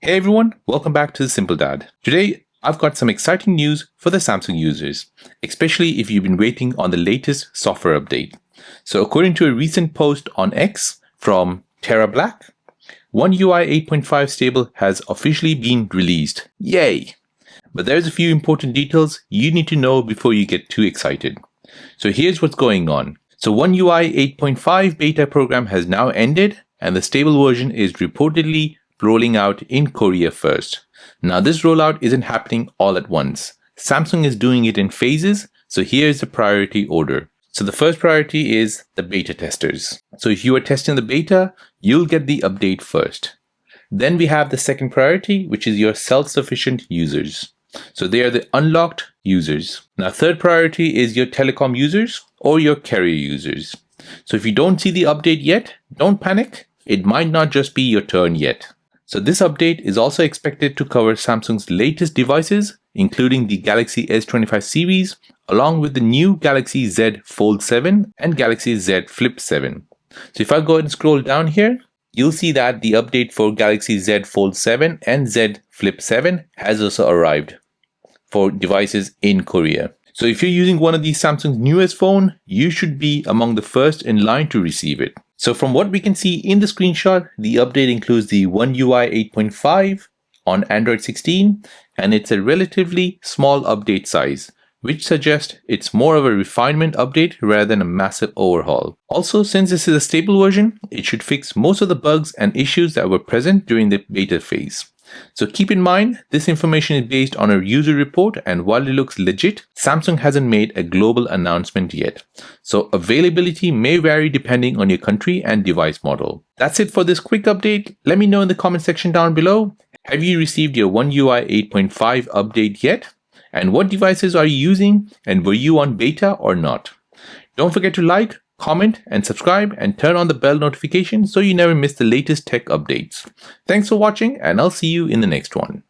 Hey everyone, welcome back to The Simple Dad. Today, I've got some exciting news for the Samsung users, especially if you've been waiting on the latest software update. So according to a recent post on X from Terra Black, One UI 8.5 stable has officially been released. Yay! But there's a few important details you need to know before you get too excited. So here's what's going on. So One UI 8.5 beta program has now ended, and the stable version is reportedly rolling out in Korea first. Now this rollout isn't happening all at once. Samsung is doing it in phases, so here's the priority order. So the first priority is the beta testers. So if you are testing the beta, you'll get the update first. Then we have the second priority, which is your self-sufficient users. So they are the unlocked users. Now third priority is your telecom users or your carrier users. So if you don't see the update yet, don't panic. It might not just be your turn yet. So this update is also expected to cover Samsung's latest devices, including the Galaxy S25 series, along with the new Galaxy Z Fold 7 and Galaxy Z Flip 7. So if I go ahead and scroll down here, you'll see that the update for Galaxy Z Fold 7 and Z Flip 7 has also arrived for devices in Korea. So if you're using one of these Samsung's newest phone, you should be among the first in line to receive it. So from what we can see in the screenshot, the update includes the One UI 8.5 on Android 16, and it's a relatively small update size, which suggests it's more of a refinement update rather than a massive overhaul. Also, since this is a stable version, it should fix most of the bugs and issues that were present during the beta phase. So keep in mind, this information is based on a user report, and while it looks legit, Samsung hasn't made a global announcement yet. So availability may vary depending on your country and device model. That's it for this quick update. Let me know in the comment section down below. Have you received your One UI 8.5 update yet? And what devices are you using? And were you on beta or not? Don't forget to like, comment, and subscribe, and turn on the bell notification so you never miss the latest tech updates. Thanks for watching, and I'll see you in the next one.